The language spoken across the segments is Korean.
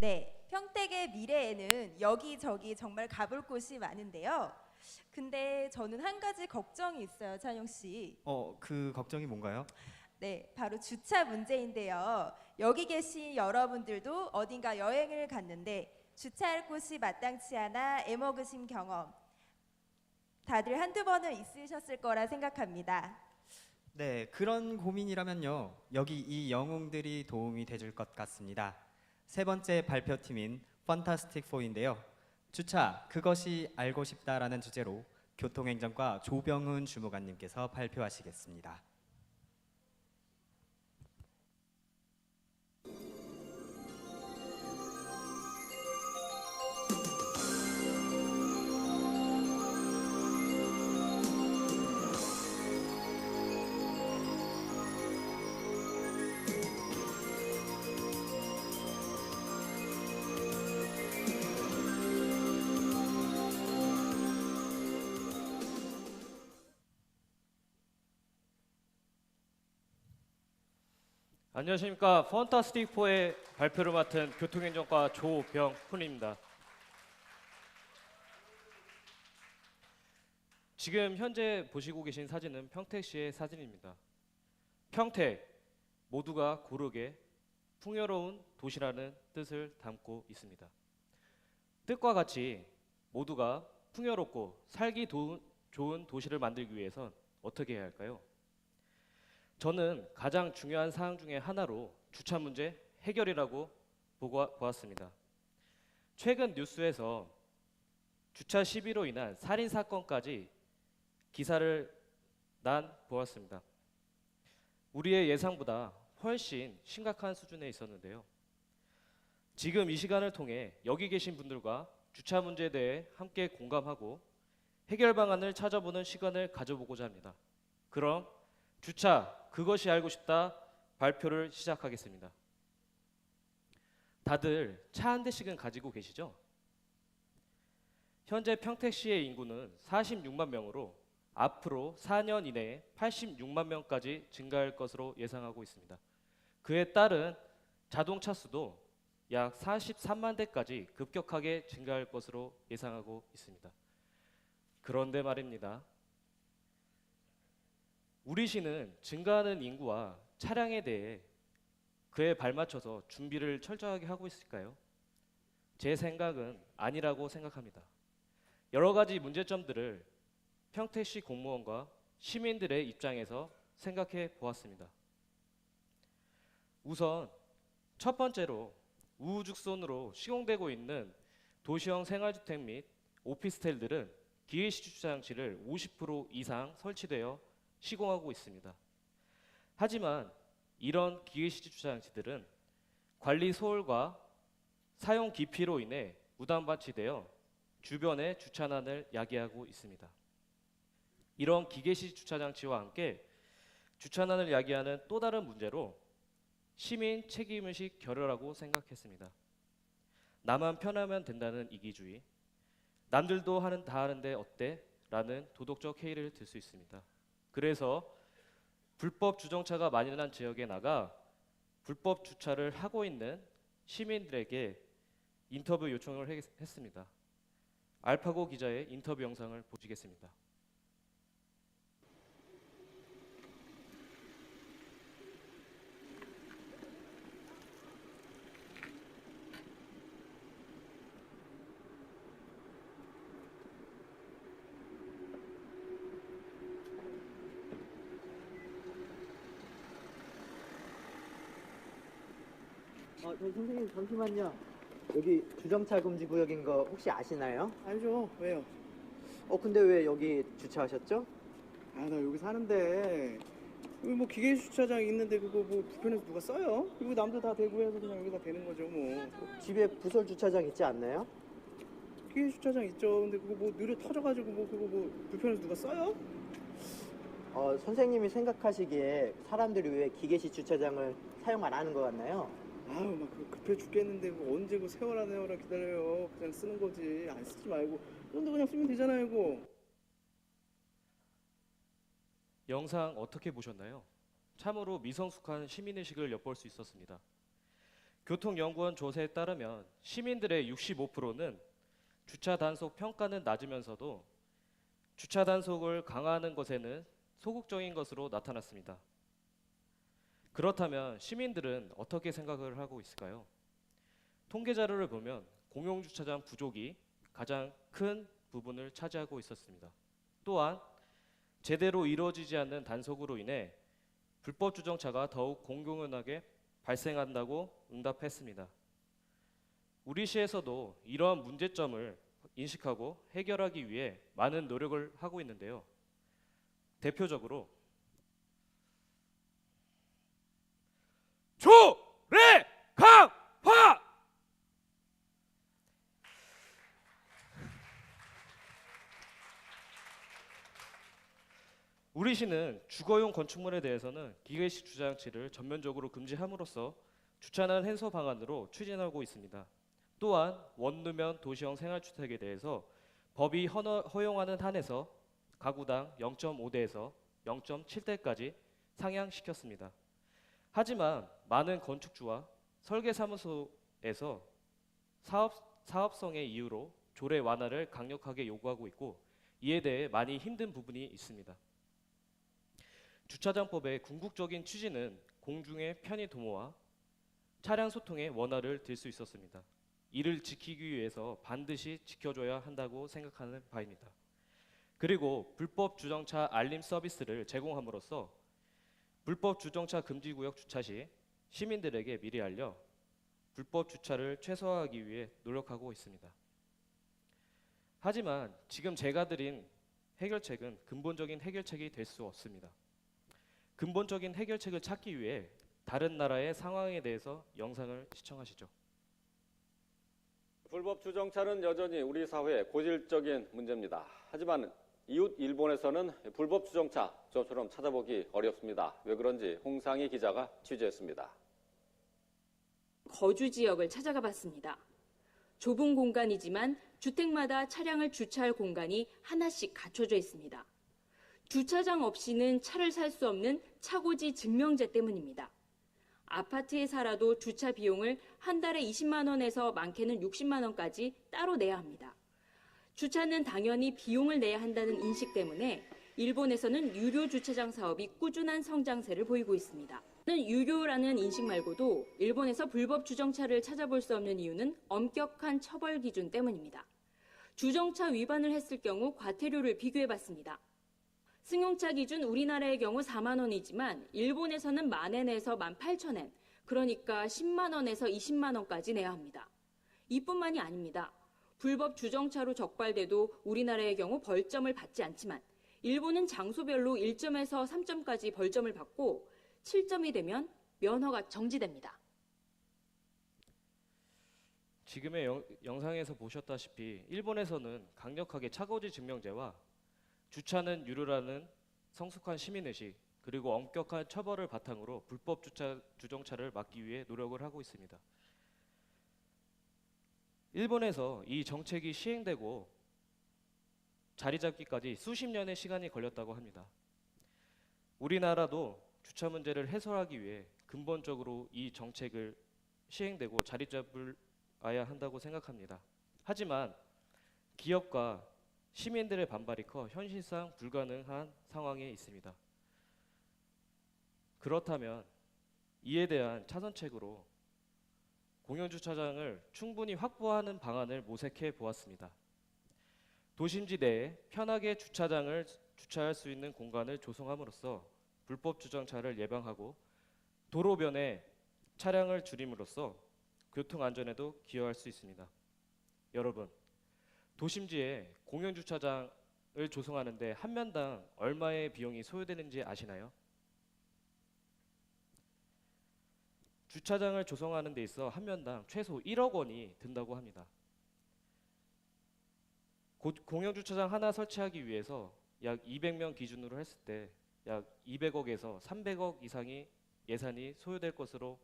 네, 평택의 미래에는 여기저기 정말 가볼 곳이 많은데요. 근데 저는 한 가지 걱정이 있어요, 찬용 씨. 그 걱정이 뭔가요? 네, 바로 주차 문제인데요. 여기 계신 여러분들도 어딘가 여행을 갔는데 주차할 곳이 마땅치 않아 애먹으신 경험 다들 한두 번은 있으셨을 거라 생각합니다. 네, 그런 고민이라면요. 여기 이 영웅들이 도움이 돼줄 것 같습니다. 세 번째 발표팀인 판타스틱 4인데요. 주차, 그것이 알고 싶다라는 주제로 교통행정과 조병훈 주무관님께서 발표하시겠습니다. 안녕하십니까. 판타스틱4의 발표를 맡은 교통행정과 조병훈입니다. 지금 현재 보시고 계신 사진은 평택시의 사진입니다. 평택, 모두가 고르게 풍요로운 도시라는 뜻을 담고 있습니다. 뜻과 같이 모두가 풍요롭고 살기 좋은 도시를 만들기 위해선 어떻게 해야 할까요? 저는 가장 중요한 사항 중에 하나로 주차 문제 해결이라고 보았습니다. 최근 뉴스에서 주차 시비로 인한 살인 사건까지 기사를 보았습니다. 우리의 예상보다 훨씬 심각한 수준에 있었는데요. 지금 이 시간을 통해 여기 계신 분들과 주차 문제에 대해 함께 공감하고 해결 방안을 찾아보는 시간을 가져보고자 합니다. 그럼 주차, 그것이 알고 싶다 발표를 시작하겠습니다. 다들 차 한 대씩은 가지고 계시죠? 현재 평택시의 인구는 46만 명으로 앞으로 4년 이내에 86만 명까지 증가할 것으로 예상하고 있습니다. 그에 따른 자동차 수도 약 43만 대까지 급격하게 증가할 것으로 예상하고 있습니다. 그런데 말입니다. 우리 시는 증가하는 인구와 차량에 대해 그에 발맞춰서 준비를 철저하게 하고 있을까요? 제 생각은 아니라고 생각합니다. 여러 가지 문제점들을 평택시 공무원과 시민들의 입장에서 생각해 보았습니다. 우선 첫 번째로 우후죽순으로 시공되고 있는 도시형 생활주택 및 오피스텔들은 기계식 주차 장치를 50% 이상 설치되어 시공하고 있습니다. 하지만 이런 기계식 주차 장치들은 관리 소홀과 사용 기피로 인해 무단 반치되어 주변의 주차난을 야기하고 있습니다. 이런 기계식 주차 장치와 함께 주차난을 야기하는 또 다른 문제로 시민 책임의식 결여라고 생각했습니다. 나만 편하면 된다는 이기주의, 남들도 다 하는데 어때? 라는 도덕적 해이를 들 수 있습니다. 그래서 불법 주정차가 만연한 지역에 나가 불법 주차를 하고 있는 시민들에게 인터뷰 요청을 했습니다. 알파고 기자의 인터뷰 영상을 보시겠습니다. 선생님 잠시만요. 여기 주정차 금지 구역인 거 혹시 아시나요? 알죠? 왜요? 근데 왜 여기 주차하셨죠? 아, 나 여기 사는데 여기 뭐 기계 주차장 있는데 그거 뭐 불편해서 누가 써요? 이거 남들 다 대고 해서 그냥 여기다 대는 거죠 뭐. 집에 부설 주차장 있지 않나요? 기계 주차장 있죠. 근데 그거 뭐 느려 터져가지고 뭐 그거 뭐 불편해서 누가 써요? 선생님이 생각하시기에 사람들이 왜 기계식 주차장을 사용 안 하는 것 같나요? 아유 막 그거 급해 죽겠는데 뭐 언제 그 세워라 기다려요. 그냥 쓰는 거지. 안 쓰지 말고. 그런데 그냥 쓰면 되잖아요 이거. 영상 어떻게 보셨나요? 참으로 미성숙한 시민의식을 엿볼 수 있었습니다. 교통연구원 조사에 따르면 시민들의 65%는 주차 단속 평가는 낮으면서도 주차 단속을 강화하는 것에는 소극적인 것으로 나타났습니다. 그렇다면 시민들은 어떻게 생각을 하고 있을까요? 통계 자료를 보면 공용주차장 부족이 가장 큰 부분을 차지하고 있었습니다. 또한 제대로 이루어지지 않는 단속으로 인해 불법 주정차가 더욱 공공연하게 발생한다고 응답했습니다. 우리 시에서도 이러한 문제점을 인식하고 해결하기 위해 많은 노력을 하고 있는데요. 대표적으로 조례강화! 우리 시는 주거용 건축물에 대해서는 기계식 주차장치를 전면적으로 금지함으로써 주차난 해소 방안으로 추진하고 있습니다. 또한 원루면 도시형 생활주택에 대해서 법이 허용하는 한에서 가구당 0.5대에서 0.7대까지 상향시켰습니다. 하지만 많은 건축주와 설계사무소에서 사업성의 이유로 조례 완화를 강력하게 요구하고 있고 이에 대해 많이 힘든 부분이 있습니다. 주차장법의 궁극적인 취지는 공중의 편의 도모와 차량 소통의 원활을 들 수 있었습니다. 이를 지키기 위해서 반드시 지켜줘야 한다고 생각하는 바입니다. 그리고 불법 주정차 알림 서비스를 제공함으로써 불법 주정차 금지구역 주차 시 시민들에게 미리 알려 불법 주차를 최소화하기 위해 노력하고 있습니다. 하지만 지금 제가 드린 해결책은 근본적인 해결책이 될 수 없습니다. 근본적인 해결책을 찾기 위해 다른 나라의 상황에 대해서 영상을 시청하시죠. 불법 주정차는 여전히 우리 사회의 고질적인 문제입니다. 하지만 이웃 일본에서는 불법 주정차 저처럼 찾아보기 어렵습니다. 왜 그런지 홍상희 기자가 취재했습니다. 거주 지역을 찾아가 봤습니다. 좁은 공간이지만 주택마다 차량을 주차할 공간이 하나씩 갖춰져 있습니다. 주차장 없이는 차를 살 수 없는 차고지 증명제 때문입니다. 아파트에 살아도 주차 비용을 한 달에 20만 원에서 많게는 60만 원까지 따로 내야 합니다. 주차는 당연히 비용을 내야 한다는 인식 때문에 일본에서는 유료 주차장 사업이 꾸준한 성장세를 보이고 있습니다. 유료라는 인식 말고도 일본에서 불법 주정차를 찾아볼 수 없는 이유는 엄격한 처벌 기준 때문입니다. 주정차 위반을 했을 경우 과태료를 비교해봤습니다. 승용차 기준 우리나라의 경우 4만 원이지만 일본에서는 10,000엔에서 18,000엔, 그러니까 10만 원에서 20만 원까지 내야 합니다. 이뿐만이 아닙니다. 불법 주정차로 적발돼도 우리나라의 경우 벌점을 받지 않지만 일본은 장소별로 1점에서 3점까지 벌점을 받고 7점이 되면 면허가 정지됩니다. 지금의 영상에서 보셨다시피 일본에서는 강력하게 차고지 증명제와 주차는 유료라는 성숙한 시민의식 그리고 엄격한 처벌을 바탕으로 불법 주정차를 막기 위해 노력을 하고 있습니다. 일본에서 이 정책이 시행되고 자리 잡기까지 수십 년의 시간이 걸렸다고 합니다. 우리나라도 주차 문제를 해소하기 위해 근본적으로 이 정책을 시행되고 자리 잡아야 한다고 생각합니다. 하지만 기업과 시민들의 반발이 커 현실상 불가능한 상황에 있습니다. 그렇다면 이에 대한 차선책으로 공영주차장을 충분히 확보하는 방안을 모색해 보았습니다. 도심지 내에 편하게 주차할 수 있는 공간을 조성함으로써 불법 주정차를 예방하고 도로변에 차량을 줄임으로써 교통 안전에도 기여할 수 있습니다. 여러분, 도심지에 공영주차장을 조성하는데 한 면당 얼마의 비용이 소요되는지 아시나요? 주차장을 조성하는 데 있어 한 면당 최소 1억 원이 든다고 합니다. 공영주차장 하나 설치하기 위해서 약 200명 기준으로 했을 때 약 200억에서 300억 이상의 예산이 소요될 것으로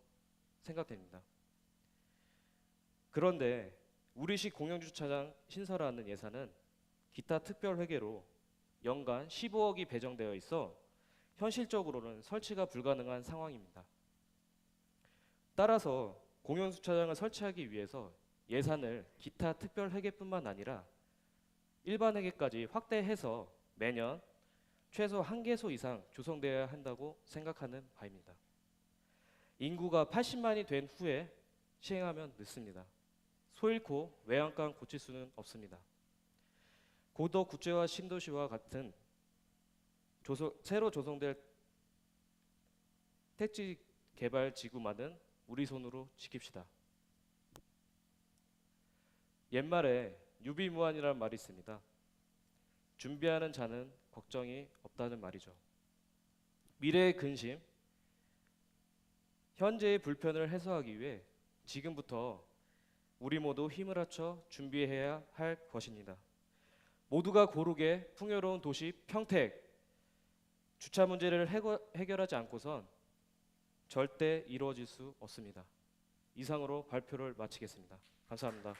생각됩니다. 그런데 우리시 공영주차장 신설하는 예산은 기타 특별회계로 연간 15억이 배정되어 있어 현실적으로는 설치가 불가능한 상황입니다. 따라서 공용 주차장을 설치하기 위해서 예산을 기타 특별 회계뿐만 아니라 일반 회계까지 확대해서 매년 최소 1개소 이상 조성되어야 한다고 생각하는 바입니다. 인구가 80만이 된 후에 시행하면 늦습니다. 소 잃고 외양간 고칠 수는 없습니다. 고도 국제화 신도시와 같은 새로 조성될 택지 개발 지구만은 우리 손으로 지킵시다. 옛말에 유비무환이라는 말이 있습니다. 준비하는 자는 걱정이 없다는 말이죠. 미래의 근심, 현재의 불편을 해소하기 위해 지금부터 우리 모두 힘을 합쳐 준비해야 할 것입니다. 모두가 고르게 풍요로운 도시 평택, 주차 문제를 해결하지 않고선 절대 이루어질 수 없습니다. 이상으로 발표를 마치겠습니다. 감사합니다.